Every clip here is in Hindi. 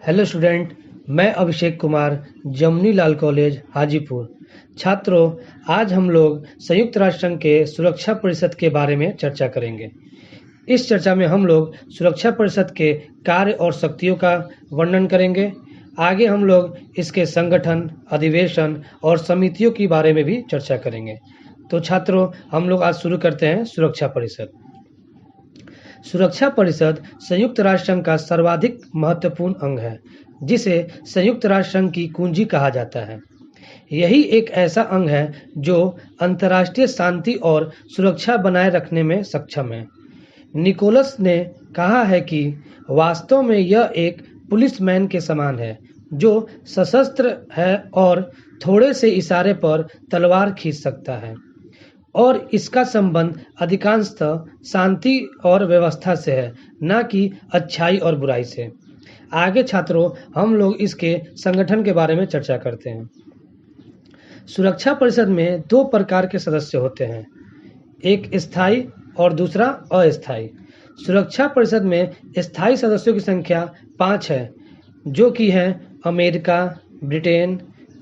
हेलो स्टूडेंट, मैं अभिषेक कुमार, जमुनी लाल कॉलेज हाजीपुर। छात्रों, आज हम लोग संयुक्त राष्ट्र संघ के सुरक्षा परिषद के बारे में चर्चा करेंगे। इस चर्चा में हम लोग सुरक्षा परिषद के कार्य और शक्तियों का वर्णन करेंगे। आगे हम लोग इसके संगठन, अधिवेशन और समितियों के बारे में भी चर्चा करेंगे। तो छात्रों, हम लोग आज शुरू करते हैं सुरक्षा परिषद। सुरक्षा परिषद संयुक्त राष्ट्र संघ का सर्वाधिक महत्वपूर्ण अंग है, जिसे संयुक्त राष्ट्र संघ की कुंजी कहा जाता है। यही एक ऐसा अंग है जो अंतर्राष्ट्रीय शांति और सुरक्षा बनाए रखने में सक्षम है। निकोलस ने कहा है कि वास्तव में यह एक पुलिसमैन के समान है, जो सशस्त्र है और थोड़े से इशारे पर तलवार खींच सकता है, और इसका संबंध अधिकांशतः शांति और व्यवस्था से है, न कि अच्छाई और बुराई से। आगे छात्रों, हम लोग इसके संगठन के बारे में चर्चा करते हैं। सुरक्षा परिषद में दो प्रकार के सदस्य होते हैं, एक स्थायी और दूसरा अस्थायी। सुरक्षा परिषद में स्थायी सदस्यों की संख्या 5 है, जो कि हैं अमेरिका, ब्रिटेन,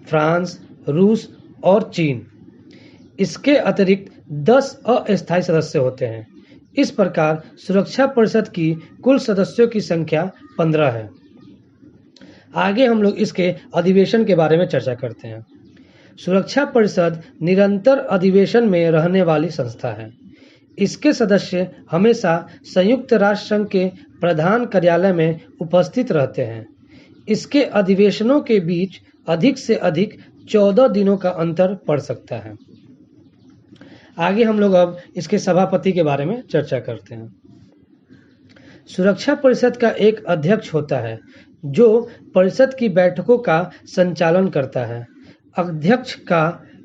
फ्रांस, रूस और चीन। इसके अतिरिक्त 10 अस्थायी सदस्य होते हैं। इस प्रकार सुरक्षा परिषद की कुल सदस्यों की संख्या 15 है। आगे हम लोग इसके अधिवेशन के बारे में चर्चा करते हैं। सुरक्षा परिषद निरंतर अधिवेशन में रहने वाली संस्था है। इसके सदस्य हमेशा संयुक्त राष्ट्र संघ के प्रधान कार्यालय में उपस्थित रहते हैं। इसके अधिवेशनों के बीच अधिक से अधिक 14 दिनों का अंतर पड़ सकता है। आगे हम लोग अब इसके सभापति के बारे में चर्चा करते हैं। सुरक्षा परिषद का एक अध्यक्ष होता है, जो परिषद की बैठकों का संचालन करता है। अध्यक्ष का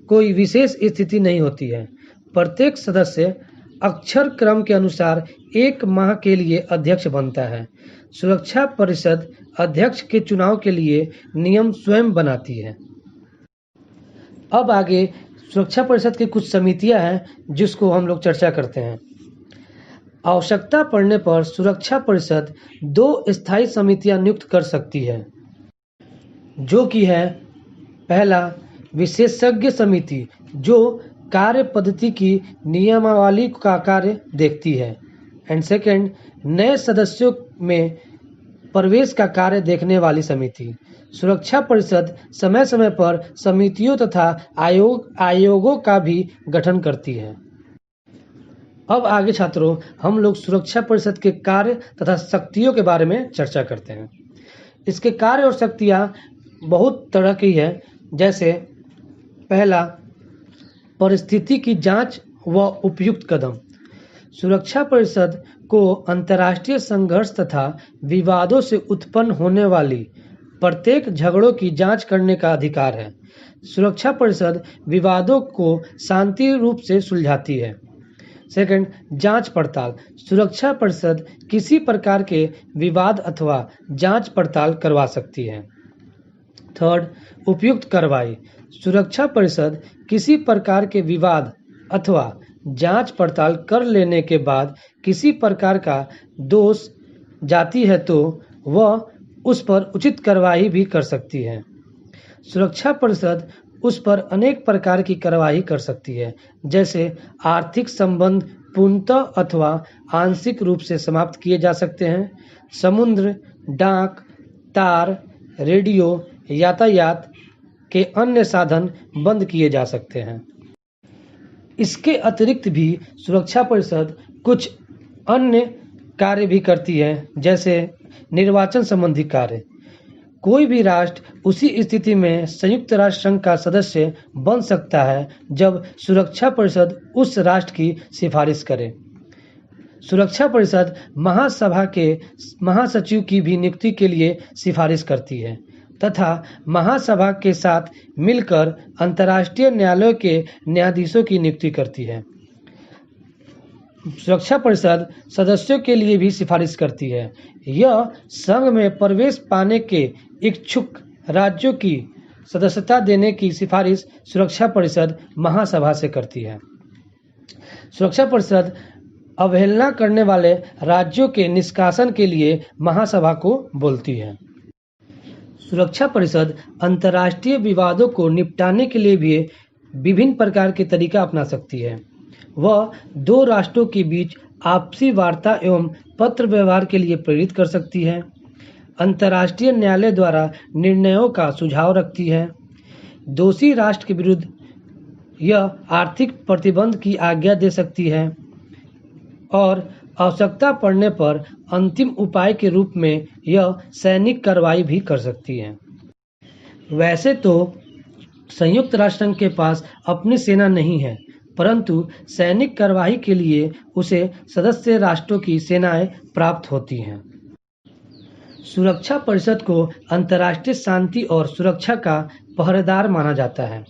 कोई विशेष स्थिति नहीं होती है। प्रत्येक सदस्य अक्षर क्रम के अनुसार 1 माह के लिए अध्यक्ष बनता है। सुरक्षा परिषद अध्यक्ष के चुनाव के लिए नियम स्वयं बनाती है। अब आगे सुरक्षा परिषद की कुछ समितियां हैं, जिसको हम लोग चर्चा करते हैं। आवश्यकता पड़ने पर सुरक्षा परिषद 2 स्थायी समितियां नियुक्त कर सकती है, जो कि है पहला, विशेषज्ञ समिति, जो कार्य पद्धति की नियमावली का कार्य देखती है, एंड सेकंड, नए सदस्यों में प्रवेश का कार्य देखने वाली समिति। सुरक्षा परिषद समय समय पर समितियों तथा आयोगों का भी गठन करती है। अब आगे छात्रों, हम लोग सुरक्षा परिषद के कार्य तथा शक्तियों के बारे में चर्चा करते हैं। इसके कार्य और शक्तियां बहुत तरह की है, जैसे पहला, परिस्थिति की जांच व उपयुक्त कदम। सुरक्षा परिषद को अंतर्राष्ट्रीय संघर्ष तथा विवादों से उत्पन्न होने वाली प्रत्येक झगड़ों की जांच करने का अधिकार है। सुरक्षा परिषद विवादों को शांति रूप से सुलझाती है। सेकंड, जांच पड़ताल। सुरक्षा परिषद किसी प्रकार के विवाद अथवा जांच पड़ताल करवा सकती है। थर्ड, उपयुक्त कार्रवाई। सुरक्षा परिषद किसी प्रकार के विवाद अथवा जांच पड़ताल कर लेने के बाद किसी प्रकार का दोष जाती है तो वह उस पर उचित कार्रवाई भी कर सकती है। सुरक्षा परिषद उस पर अनेक प्रकार की कार्रवाई कर सकती है, जैसे आर्थिक संबंध पूर्णतः अथवा आंशिक रूप से समाप्त किए जा सकते हैं। समुद्र, डाक, तार, रेडियो, यातायात के अन्य साधन बंद किए जा सकते हैं। इसके अतिरिक्त भी सुरक्षा परिषद कुछ अन्य कार्य भी करती है, जैसे निर्वाचन संबंधी कार्य। कोई भी राष्ट्र उसी स्थिति में संयुक्त राष्ट्र संघ का सदस्य बन सकता है जब सुरक्षा परिषद उस राष्ट्र की सिफारिश करे। सुरक्षा परिषद महासभा के महासचिव की भी नियुक्ति के लिए सिफारिश करती है तथा महासभा के साथ मिलकर अंतर्राष्ट्रीय न्यायालय के न्यायाधीशों की नियुक्ति करती है। सुरक्षा परिषद सदस्यों के लिए भी सिफारिश करती है। यह संघ में प्रवेश पाने के इच्छुक राज्यों की सदस्यता देने की सिफारिश सुरक्षा परिषद महासभा से करती है। सुरक्षा परिषद अवहेलना करने वाले राज्यों के निष्कासन के लिए महासभा को बोलती है। सुरक्षा परिषद अंतर्राष्ट्रीय विवादों को निपटाने के लिए भी विभिन्न प्रकार के तरीका अपना सकती है। वह दो राष्ट्रों के बीच आपसी वार्ता एवं पत्र व्यवहार के लिए प्रेरित कर सकती है, अंतर्राष्ट्रीय न्यायालय द्वारा निर्णयों का सुझाव रखती है, दोषी राष्ट्र के विरुद्ध यह आर्थिक प्रतिबंध की आज्ञा दे सकती है और आवश्यकता पड़ने पर अंतिम उपाय के रूप में यह सैनिक कार्रवाई भी कर सकती है। वैसे तो संयुक्त राष्ट्र संघ के पास अपनी सेना नहीं है, परंतु सैनिक कार्रवाई के लिए उसे सदस्य राष्ट्रों की सेनाएं प्राप्त होती हैं। सुरक्षा परिषद को अंतर्राष्ट्रीय शांति और सुरक्षा का पहरेदार माना जाता है।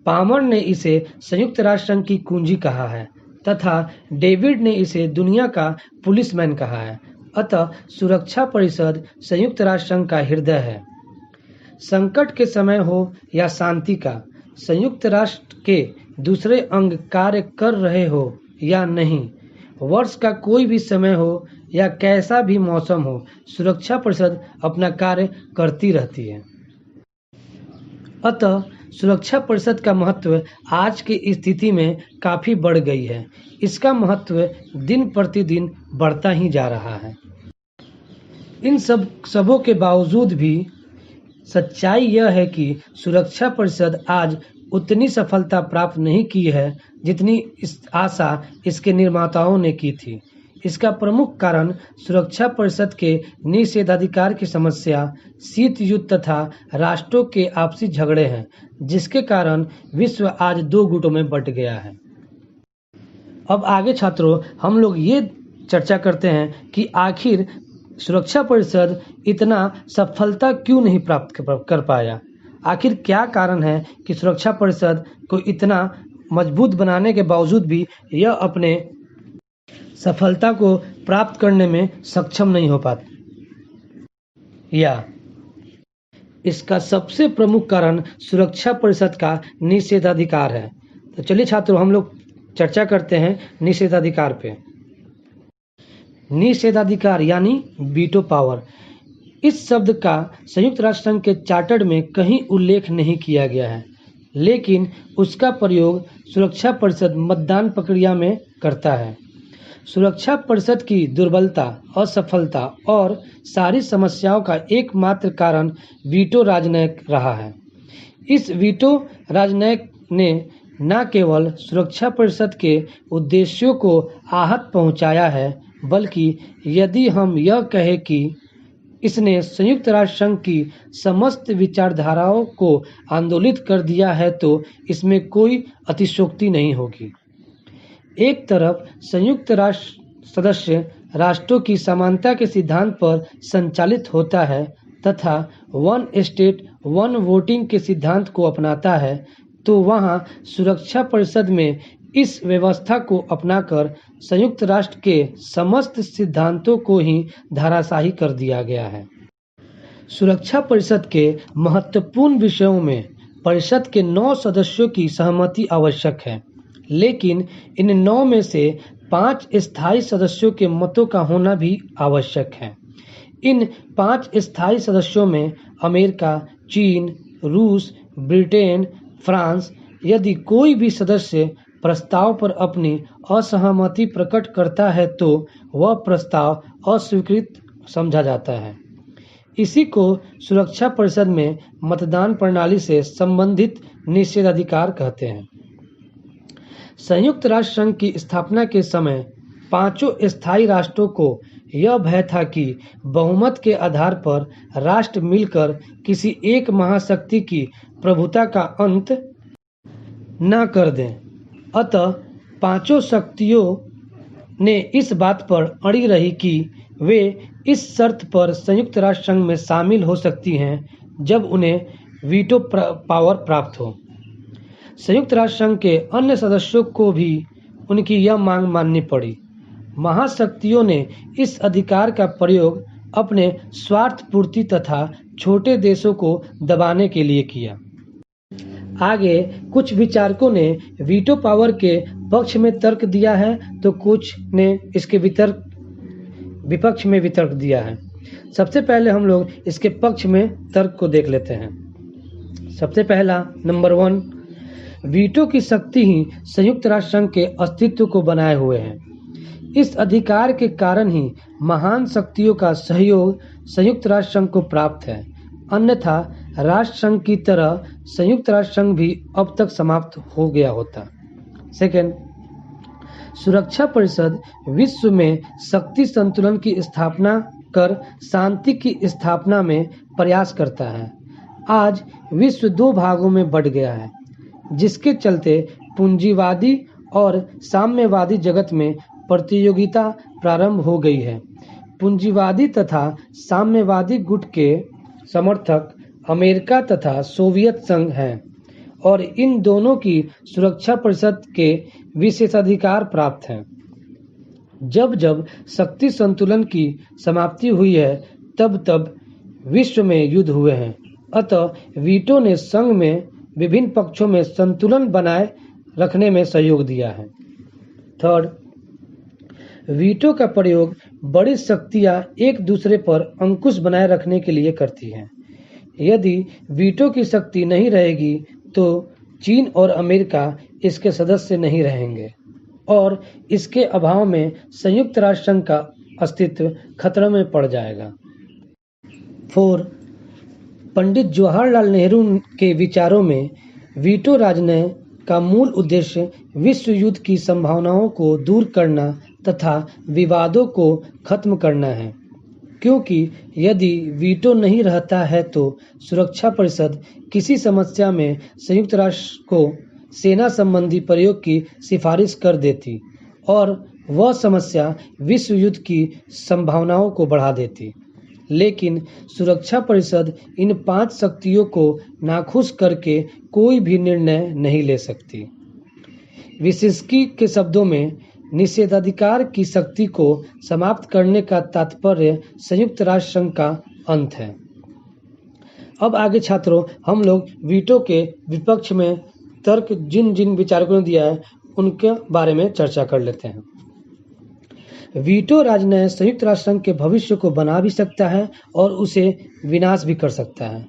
पामर ने इसे संयुक्त राष्ट्र संघ की कुंजी कहा है तथा डेविड ने इसे दुनिया का पुलिसमैन कहा है। अतः सुरक्षा परिषद संयुक्त राष्ट्र संघ का हृदय है। संकट के समय हो या शांति का, संयुक्त राष्ट्र के दूसरे अंग कार्य कर रहे हो या नहीं, वर्ष का कोई भी समय हो या कैसा भी मौसम हो, सुरक्षा परिषद अपना कार्य करती रहती है। अतः सुरक्षा परिषद का महत्व आज की स्थिति में काफी बढ़ गई है। इसका महत्व दिन प्रतिदिन बढ़ता ही जा रहा है। इन सबों के बावजूद भी सच्चाई यह है कि सुरक्षा परिषद आज उतनी सफलता प्राप्त नहीं की है जितनी आशा इसके निर्माताओं ने की थी। इसका प्रमुख कारण सुरक्षा परिषद के निषेधाधिकार की समस्या, शीत युद्ध तथा राष्ट्रों के आपसी झगड़े हैं, जिसके कारण विश्व आज दो गुटों में बंट गया है। अब आगे छात्रों हम लोग ये चर्चा करते हैं कि आखिर सुरक्षा परिषद इतना सफलता क्यों नहीं प्राप्त कर पाया। आखिर क्या कारण है कि सुरक्षा परिषद को इतना मजबूत बनाने के बावजूद भी यह अपने सफलता को प्राप्त करने में सक्षम नहीं हो पाती। या इसका सबसे प्रमुख कारण सुरक्षा परिषद का निषेधाधिकार है। तो चलिए छात्रों हम लोग चर्चा करते हैं निषेधाधिकार पे। निषेधाधिकार यानी वीटो पावर। इस शब्द का संयुक्त राष्ट्र संघ के चार्टर में कहीं उल्लेख नहीं किया गया है, लेकिन उसका प्रयोग सुरक्षा परिषद मतदान प्रक्रिया में करता है। सुरक्षा परिषद की दुर्बलता, असफलता और सारी समस्याओं का एकमात्र कारण वीटो राजनयिक रहा है। इस वीटो राजनयिक ने न केवल सुरक्षा परिषद के उद्देश्यों को आहत पहुंचाया है, बल्कि यदि हम यह कहें कि इसने संयुक्त राष्ट्र संघ की समस्त विचारधाराओं को आंदोलित कर दिया है, तो इसमें कोई अतिशयोक्ति नहीं होगी। एक तरफ संयुक्त राष्ट्र सदस्य राष्ट्रों की समानता के सिद्धांत पर संचालित होता है तथा वन स्टेट वन वोटिंग के सिद्धांत को अपनाता है, तो वहां सुरक्षा परिषद में इस व्यवस्था को अपनाकर संयुक्त राष्ट्र के समस्त सिद्धांतों को ही धराशायी कर दिया गया है। सुरक्षा परिषद के महत्वपूर्ण विषयों में परिषद के 9 सदस्यों की सहमति आवश्यक है, लेकिन इन 9 में से 5 स्थायी सदस्यों के मतों का होना भी आवश्यक है। इन 5 स्थायी सदस्यों में अमेरिका, चीन, रूस, ब्रिटेन, फ्रांस, यदि कोई भी सदस्य प्रस्ताव पर अपनी असहमति प्रकट करता है तो वह प्रस्ताव अस्वीकृत समझा जाता है। इसी को सुरक्षा परिषद में मतदान प्रणाली से संबंधित निषेधाधिकार कहते हैं। संयुक्त राष्ट्र संघ की स्थापना के समय 5 स्थायी राष्ट्रों को यह भय था कि बहुमत के आधार पर राष्ट्र मिलकर किसी एक महाशक्ति की प्रभुता का अंत न कर दें। अतः 5 शक्तियों ने इस बात पर अड़ी रही कि वे इस शर्त पर संयुक्त राष्ट्र संघ में शामिल हो सकती हैं जब उन्हें वीटो पावर प्राप्त हो। संयुक्त राष्ट्र संघ के अन्य सदस्यों को भी उनकी यह मांग माननी पड़ी। महाशक्तियों ने इस अधिकार का प्रयोग अपने स्वार्थ पूर्ति तथा छोटे देशों को दबाने के लिए किया। आगे कुछ विचारकों ने वीटो पावर के पक्ष में तर्क दिया है तो कुछ ने इसके विपक्ष में वितर्क दिया है। सबसे पहले हम लोग इसके पक्ष में तर्क को देख लेते हैं। सबसे पहला नंबर 1, वीटो की शक्ति ही संयुक्त राष्ट्र संघ के अस्तित्व को बनाए हुए है। इस अधिकार के कारण ही महान शक्तियों का सहयोग संयुक्त राष्ट्र संघ को प्राप्त है, अन्यथा राष्ट्र संघ की तरह संयुक्त राष्ट्र संघ भी अब तक समाप्त हो गया होता। सेकेंड, सुरक्षा परिषद विश्व में शक्ति संतुलन की स्थापना कर शांति की स्थापना में प्रयास करता है। आज विश्व 2 भागों में बंट गया है, जिसके चलते पूंजीवादी और साम्यवादी जगत में प्रतियोगिता प्रारंभ हो गई है। पूंजीवादी तथा साम्यवादी गुट के समर्थक अमेरिका तथा सोवियत संघ हैं और इन दोनों की सुरक्षा परिषद के विशेषाधिकार प्राप्त हैं। जब जब शक्ति संतुलन की समाप्ति हुई है, तब तब विश्व में युद्ध हुए हैं। अतः वीटो ने संघ में विभिन्न पक्षों में संतुलन बनाए रखने में सहयोग दिया है। थर्ड, वीटो का प्रयोग बड़ी शक्तियां एक दूसरे पर अंकुश बनाए रखने के लिए करती हैं। यदि वीटो की शक्ति नहीं रहेगी तो चीन और अमेरिका इसके सदस्य नहीं रहेंगे और इसके अभाव में संयुक्त राष्ट्र संघ का अस्तित्व खतरे में पड़ जाएगा। 4, पंडित जवाहरलाल नेहरू के विचारों में वीटो राजनय का मूल उद्देश्य विश्व युद्ध की संभावनाओं को दूर करना तथा विवादों को खत्म करना है, क्योंकि यदि वीटो नहीं रहता है तो सुरक्षा परिषद किसी समस्या में संयुक्त राष्ट्र को सेना संबंधी प्रयोग की सिफारिश कर देती और वह समस्या विश्व युद्ध की संभावनाओं को बढ़ा देती। लेकिन सुरक्षा परिषद इन 5 शक्तियों को नाखुश करके कोई भी निर्णय नहीं ले सकती। विशिष्की के शब्दों में निषेधाधिकार की शक्ति को समाप्त करने का तात्पर्य संयुक्त राष्ट्र संघ का अंत है। अब आगे छात्रों, हम लोग वीटो के विपक्ष में तर्क जिन जिन विचारकों ने दिया है उनके बारे में चर्चा कर लेते हैं। वीटो राजनय संयुक्त राष्ट्र संघ के भविष्य को बना भी सकता है और उसे विनाश भी कर सकता है।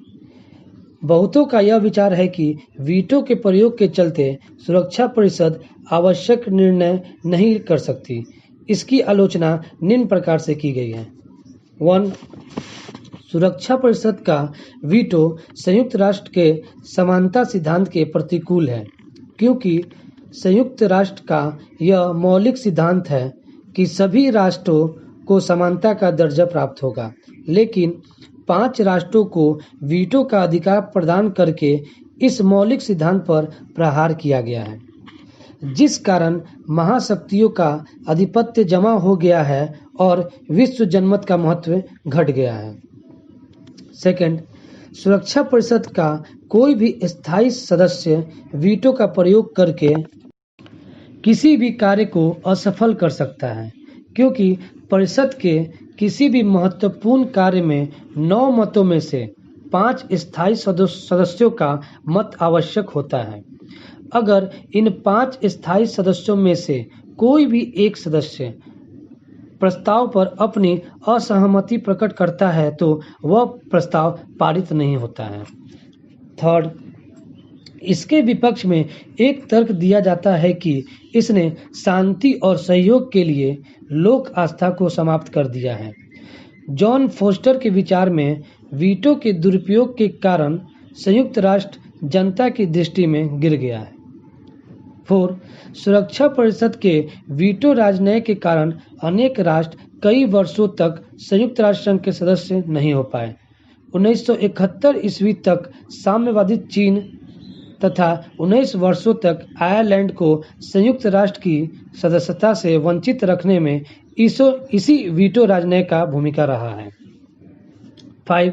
बहुतों का यह विचार है कि वीटो के प्रयोग के चलते सुरक्षा परिषद आवश्यक निर्णय नहीं कर सकती। इसकी आलोचना निम्न प्रकार से की गई है। 1, सुरक्षा परिषद का वीटो संयुक्त राष्ट्र के समानता सिद्धांत के प्रतिकूल है, क्योंकि संयुक्त राष्ट्र का यह मौलिक सिद्धांत है कि सभी राष्ट्रों को समानता का दर्जा प्राप्त होगा, लेकिन 5 राष्ट्रों को वीटो का अधिकार प्रदान करके इस मौलिक सिद्धांत पर प्रहार किया गया है, जिस कारण महाशक्तियों का आधिपत्य जमा हो गया है और विश्व जनमत का महत्व घट गया है। सेकंड, सुरक्षा परिषद का कोई भी स्थायी सदस्य वीटो का प्रयोग करके किसी भी कार्य को असफल कर सकता है, क्योंकि परिषद के किसी भी महत्वपूर्ण कार्य में 9 मतों में से 5 स्थायी सदस्यों का मत आवश्यक होता है। अगर इन 5 स्थायी सदस्यों में से कोई भी एक सदस्य प्रस्ताव पर अपनी असहमति प्रकट करता है तो वह प्रस्ताव पारित नहीं होता है। थर्ड, इसके विपक्ष में एक तर्क दिया जाता है कि इसने शांति और सहयोग के लिए लोक आस्था को समाप्त कर दिया है। जॉन फोस्टर के विचार में वीटो के दुरुपयोग के कारण संयुक्त राष्ट्र जनता की दृष्टि में गिर गया है। 4, सुरक्षा परिषद के वीटो राजनय के कारण अनेक राष्ट्र कई वर्षों तक संयुक्त राष्ट्र संघ के सदस्य नहीं हो पाए। 1971 ईस्वी तक साम्यवादी चीन तथा 19 वर्षों तक आयरलैंड को संयुक्त राष्ट्र की सदस्यता से वंचित रखने में इसी वीटो राजनय का भूमिका रहा है। 5,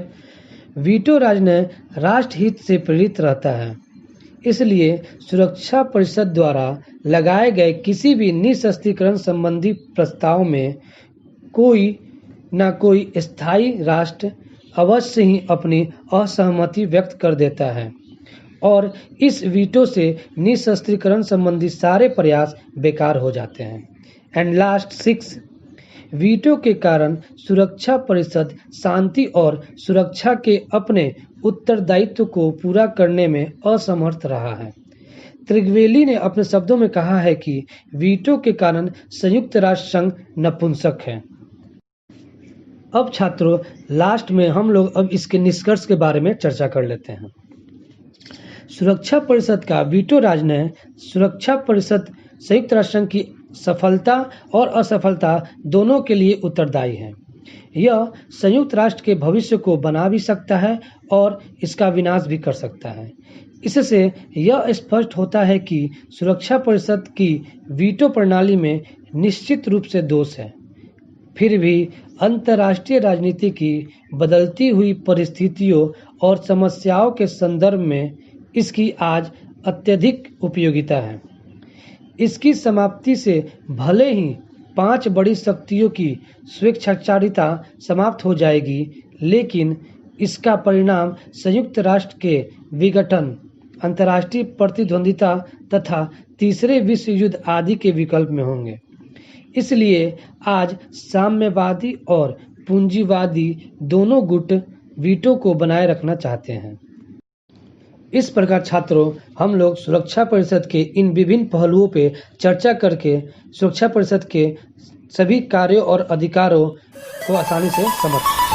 वीटो राजनय राष्ट्रहित से प्रेरित रहता है, इसलिए सुरक्षा परिषद द्वारा लगाए गए किसी भी निशस्त्रीकरण संबंधी प्रस्ताव में कोई न कोई स्थायी राष्ट्र अवश्य ही अपनी असहमति व्यक्त कर देता है और इस वीटो से निशस्त्रीकरण संबंधी सारे प्रयास बेकार हो जाते हैं। एंड लास्ट 6, वीटो के कारण सुरक्षा परिषद शांति और सुरक्षा के अपने उत्तरदायित्व को पूरा करने में असमर्थ रहा है। त्रिगवेली ने अपने शब्दों में कहा है कि वीटो के कारण संयुक्त राष्ट्र संघ नपुंसक है। अब छात्रों, लास्ट में हम लोग अब इसके निष्कर्ष के बारे में चर्चा कर लेते हैं। सुरक्षा परिषद का वीटो राजनय सुरक्षा परिषद संयुक्त राष्ट्र संघ की सफलता और असफलता दोनों के लिए उत्तरदायी है। यह संयुक्त राष्ट्र के भविष्य को बना भी सकता है और इसका विनाश भी कर सकता है। इससे यह स्पष्ट होता है कि सुरक्षा परिषद की वीटो प्रणाली में निश्चित रूप से दोष है। फिर भी अंतर्राष्ट्रीय राजनीति की बदलती हुई परिस्थितियों और समस्याओं के संदर्भ में इसकी आज अत्यधिक उपयोगिता है। इसकी समाप्ति से भले ही 5 बड़ी शक्तियों की स्वेच्छाचारिता समाप्त हो जाएगी, लेकिन इसका परिणाम संयुक्त राष्ट्र के विघटन, अंतर्राष्ट्रीय प्रतिद्वंदिता तथा तीसरे विश्व युद्ध आदि के विकल्प में होंगे। इसलिए आज साम्यवादी और पूंजीवादी दोनों गुट वीटो को बनाए रखना चाहते हैं। इस प्रकार छात्रों, हम लोग सुरक्षा परिषद के इन विभिन्न पहलुओं पे चर्चा करके सुरक्षा परिषद के सभी कार्यों और अधिकारों को आसानी से समझ सकते हैं।